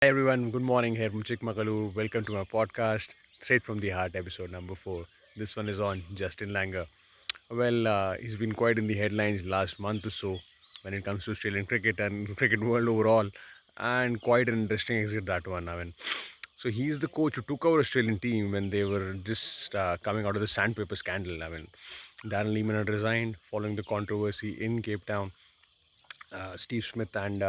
Hi everyone, good morning here from Chikmagalur. Welcome to my podcast, Straight from the Heart, episode number 4. This one is on Justin Langer. He's been quite in the headlines last month or so when it comes to Australian cricket and cricket world overall, and quite an interesting exit that one. So he's the coach who took our Australian team when they were just coming out of the sandpaper scandal. Darren Lehman had resigned following the controversy in Cape Town. Steve Smith and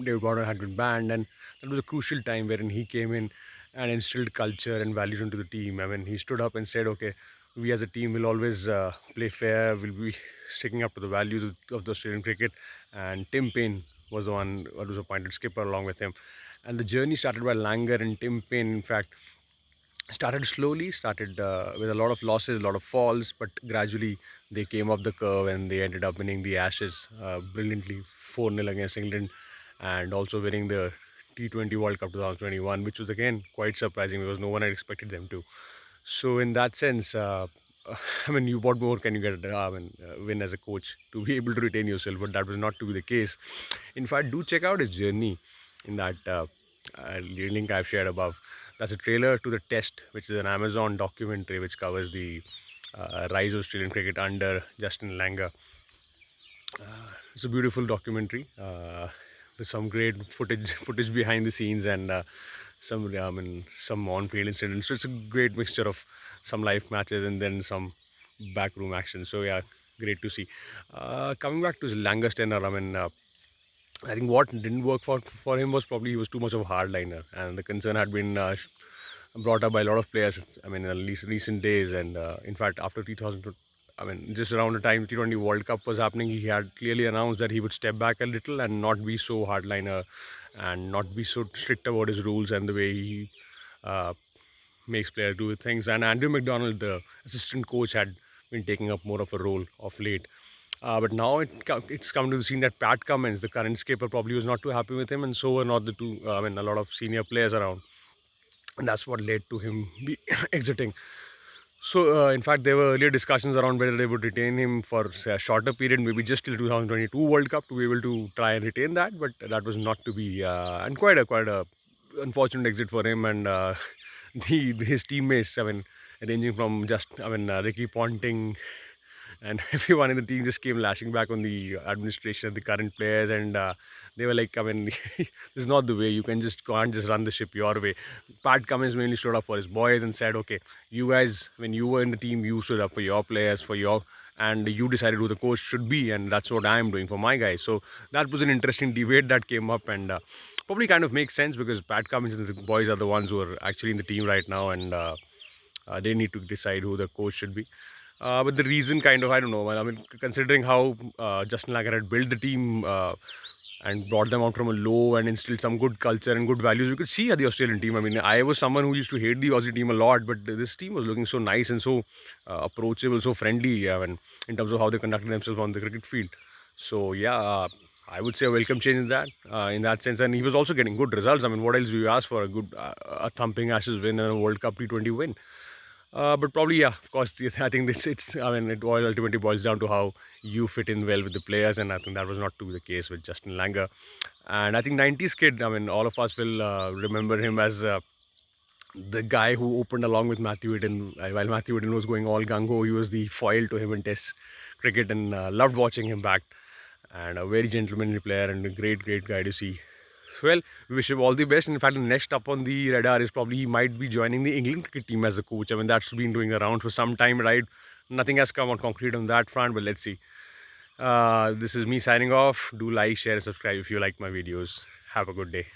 David Warner had been banned, and that was a crucial time wherein he came in and instilled culture and values into the team. He stood up and said, "Okay, we as a team will always play fair. We'll be sticking up to the values of the Australian cricket." And Tim Payne was the one who was appointed skipper along with him. And the journey started by Langer and Tim Payne. In fact, started slowly, started with a lot of losses, a lot of falls, but gradually they came up the curve and they ended up winning the Ashes brilliantly 4-0 against England, and also winning the T20 World Cup 2021, which was again quite surprising because no one had expected them to. So, in that sense, what more can you get? Win as a coach to be able to retain yourself, but that was not to be the case. In fact, do check out his journey in that link I've shared above. That's a trailer to the Test, which is an Amazon documentary which covers the rise of Australian cricket under Justin Langer. It's a beautiful documentary with some great footage behind the scenes, and some on-field incidents. So it's a great mixture of some live matches and then some backroom action. So yeah, great to see. Coming back to Langer's tenure, I think what didn't work for him was probably he was too much of a hardliner, and the concern had been brought up by a lot of players. In the recent days, and in fact, after 2000, just around the time T20 World Cup was happening, he had clearly announced that he would step back a little and not be so hardliner, and not be so strict about his rules and the way he uh, makes players do things. And Andrew McDonald, the assistant coach, had been taking up more of a role of late. But now it's come to the scene that Pat Cummins, the current skipper, probably was not too happy with him, and so were not the two. A lot of senior players around, and that's what led to him exiting. So, in fact, there were earlier discussions around whether they would retain him for, say, a shorter period, maybe just till 2022 World Cup, to be able to try and retain that. But that was not to be, and quite a unfortunate exit for him and the his teammates. Ranging from Ricky Ponting and everyone in the team just came lashing back on the administration, the current players, and they were like, this is not the way. You can't just run the ship your way. Pat Cummins mainly stood up for his boys and said, okay, you guys, when you were in the team, you stood up for your players, and you decided who the coach should be, and that's what I'm doing for my guys. So that was an interesting debate that came up, and probably kind of makes sense because Pat Cummins and the boys are the ones who are actually in the team right now, and they need to decide who the coach should be. But the reason, kind of, I don't know. Considering how Justin Langer had built the team and brought them out from a low and instilled some good culture and good values, you could see at the Australian team. I was someone who used to hate the Aussie team a lot, but this team was looking so nice and so approachable, so friendly. In terms of how they conducted themselves on the cricket field. So yeah. I would say a welcome change in that sense, and he was also getting good results. What else do you ask for? A thumping Ashes win and a World Cup T20 win. But probably, yeah, of course, I think it all ultimately boils down to how you fit in well with the players, and I think that was not to be the case with Justin Langer. And I think 90s kid, all of us will remember him as the guy who opened along with Matthew Eden. While Matthew Eden was going all gung ho, he was the foil to him in Test cricket, and loved watching him back. And a very gentlemanly player and a great guy to see. Well, we wish him all the best. In fact, the next up on the radar is probably he might be joining the England cricket team as a coach. That's been doing around for some time, right? Nothing has come on concrete on that front, but let's see. This is me signing off. Do like, share, and subscribe if you like my videos. Have a good day.